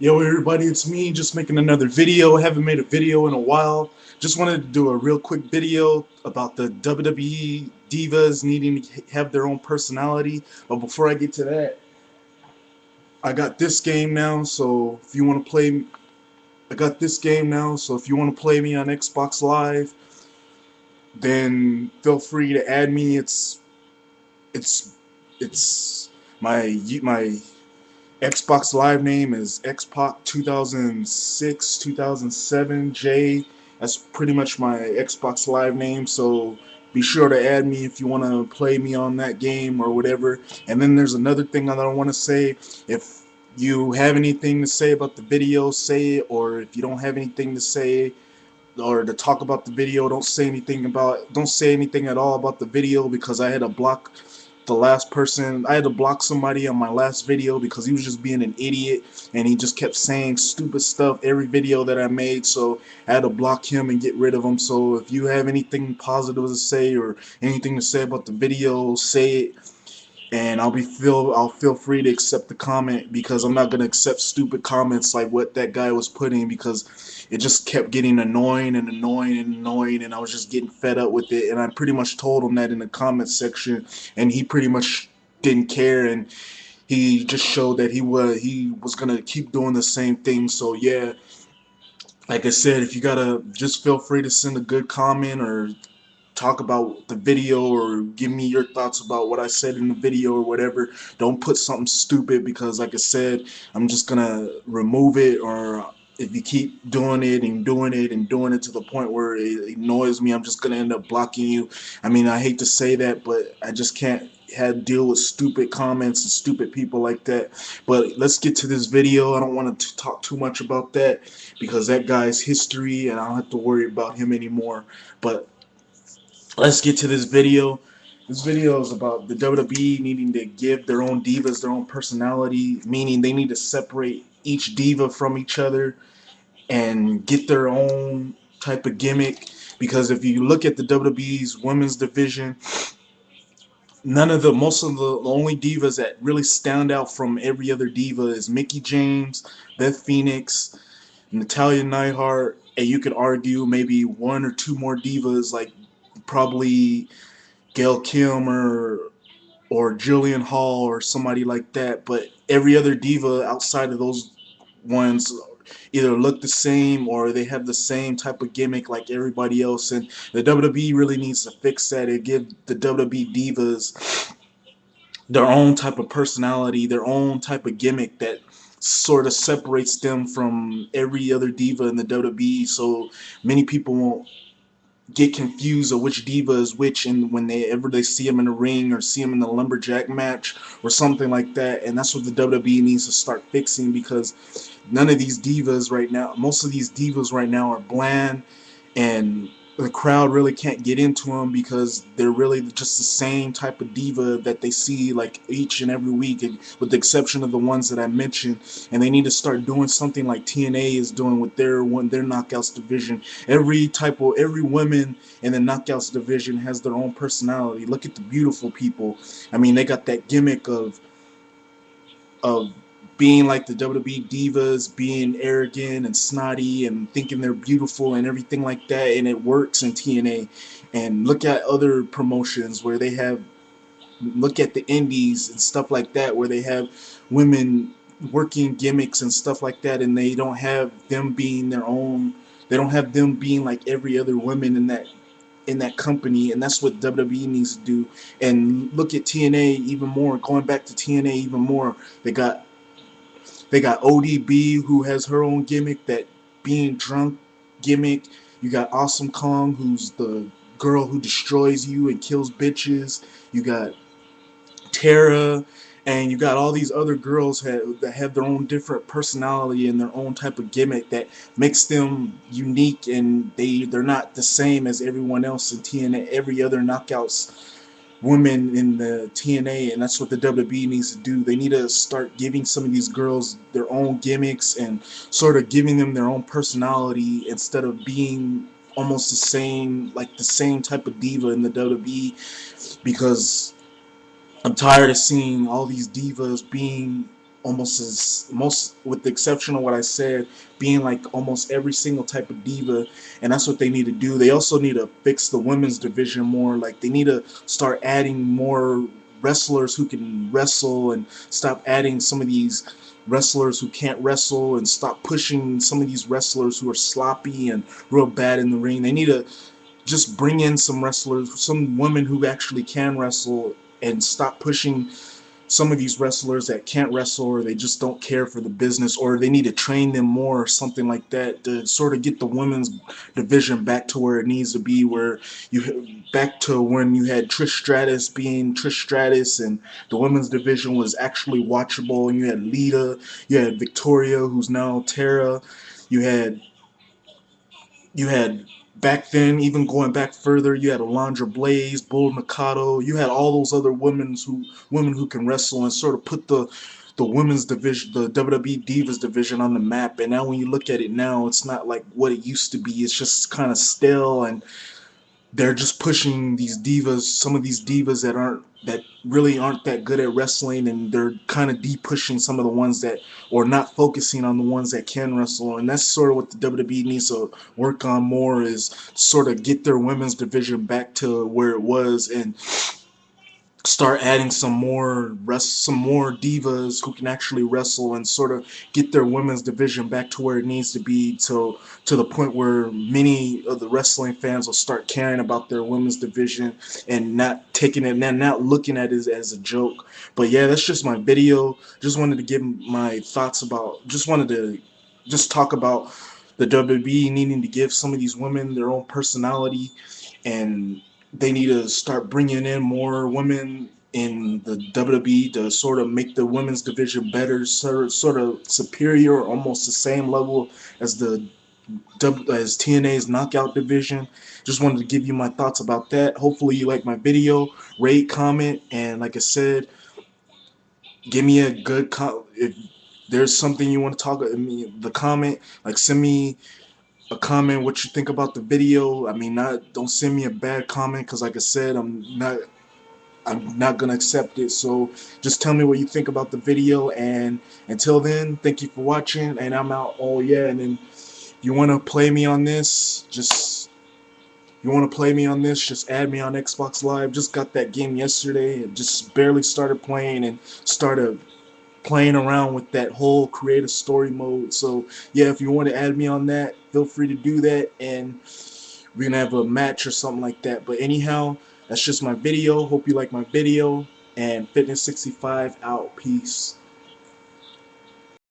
Yo everybody, it's me, just making another video. Haven't made a video in a while. Just wanted to do a real quick video about the WWE divas needing to have their own personality. But before I get to that, I got this game now, so if you want to play, I got this game now, so if you want to play me on Xbox Live, then feel free to add me. It's it's my Xbox Live name is Xbox 2006, 2007 J. That's pretty much my Xbox Live name. So be sure to add me if you want to play me on that game or whatever. And then there's another thing that I want to say. If you have anything to say about the video, say it. Or if you don't have anything to say or to talk about the video, don't say anything at all about the video, because I had to block somebody on my last video because he was just being an idiot and he just kept saying stupid stuff every video that I made. So I had to block him and get rid of him. So if you have anything positive to say or anything to say about the video, say it, and I'll feel free to accept the comment, because I'm not gonna accept stupid comments like what that guy was putting, because it just kept getting annoying and annoying and annoying, and I was just getting fed up with it. And I pretty much told him that in the comment section, and he pretty much didn't care, and he just showed that he was gonna keep doing the same thing. So yeah, like I said, if you gotta, just feel free to send a good comment or talk about the video or give me your thoughts about what I said in the video or whatever. Don't put something stupid, because like I said, I'm just gonna remove it. Or if you keep doing it and doing it and doing it to the point where it annoys me, I'm just gonna end up blocking you. I mean, I hate to say that, but I just can't have deal with stupid comments and stupid people like that. But let's get to this video. I don't want to talk too much about that, because that guy's history and I don't have to worry about him anymore. But let's get to this video. This video is about the WWE needing to give their own divas their own personality, meaning they need to separate each diva from each other and get their own type of gimmick. Because if you look at the WWE's women's division, most of the only divas that really stand out from every other diva is Mickie James, Beth Phoenix, Natalya Neidhart, and you could argue maybe one or two more divas, like probably Gail Kim or Jillian Hall or somebody like that. But every other diva outside of those ones either look the same or they have the same type of gimmick like everybody else. And the WWE really needs to fix that and give the WWE divas their own type of personality, their own type of gimmick that sort of separates them from every other diva in the WWE, so many people won't get confused of which diva is which, and when they see him in the ring or see him in the lumberjack match or something like that. And that's what the WWE needs to start fixing, because none of these divas right now, most of these divas right now are bland, and the crowd really can't get into them because they're really just the same type of diva that they see like each and every week, and with the exception of the ones that I mentioned. And they need to start doing something like TNA is doing with their knockouts division. Every woman in the knockouts division has their own personality. Look at the beautiful people. I mean, they got that gimmick of being like the WWE divas, being arrogant and snotty and thinking they're beautiful and everything like that, and it works in TNA. And look at other promotions where look at the indies and stuff like that, where they have women working gimmicks and stuff like that, and they don't have them being their own. They don't have them being like every other woman in that company. And that's what WWE needs to do. And look at TNA even more. Going back to TNA even more, they got ODB, who has her own gimmick, that being drunk gimmick. You got Awesome Kong, who's the girl who destroys you and kills bitches. You got Tara, and you got all these other girls that have their own different personality and their own type of gimmick that makes them unique, and they're not the same as everyone else in TNA, every other knockouts women in the TNA. And that's what the WWE needs to do. They need to start giving some of these girls their own gimmicks and sort of giving them their own personality, instead of being almost the same, like the same type of diva in the WWE. Because I'm tired of seeing all these divas being almost as most, with the exception of what I said, being like almost every single type of diva, and that's what they need to do. They also need to fix the women's division more. Like they need to start adding more wrestlers who can wrestle, and stop adding some of these wrestlers who can't wrestle, and stop pushing some of these wrestlers who are sloppy and real bad in the ring. They need to just bring in some wrestlers, some women who actually can wrestle, and stop pushing some of these wrestlers that can't wrestle, or they just don't care for the business, or they need to train them more or something like that, to sort of get the women's division back to where it needs to be, where you back to when you had Trish Stratus being Trish Stratus, and the women's division was actually watchable, and you had Lita, you had Victoria, who's now Tara, you had you had back then, even going back further, you had Alundra Blaze, Bull Nakano. You had all those other women who can wrestle, and sort of put the women's division, the WWE Divas division, on the map. And now when you look at it now, it's not like what it used to be. It's just kind of stale, and they're just pushing these divas, some of these divas that really aren't that good at wrestling, and they're kind of de-pushing some of the ones that, or not focusing on the ones that can wrestle. And that's sort of what the WWE needs to work on more, is sort of get their women's division back to where it was, and start adding some more divas who can actually wrestle, and sort of get their women's division back to where it needs to be, to the point where many of the wrestling fans will start caring about their women's division, and not taking it and not looking at it as a joke. But yeah, that's just my video. Just wanted to give my thoughts about, just wanted to just talk about the WWE needing to give some of these women their own personality, and they need to start bringing in more women in the WWE to sort of make the women's division better, sort of superior, or almost the same level as the as TNA's knockout division. Just wanted to give you my thoughts about that. Hopefully you like my video. Rate, comment, and like I said, give me a good if there's something you want to talk about, the comment, like send me a comment what you think about the video. I mean, not, don't send me a bad comment, because like I said, I'm not gonna accept it. So just tell me what you think about the video, and until then, thank you for watching, and I'm out. Oh yeah, and then you want to play me on this, just add me on Xbox Live. Just got that game yesterday and just barely started playing, and started playing around with that whole creative story mode. So yeah, if you want to add me on that, feel free to do that, and we're gonna have a match or something like that. But anyhow, that's just my video. Hope you like my video, and Fitness 65 out. Peace.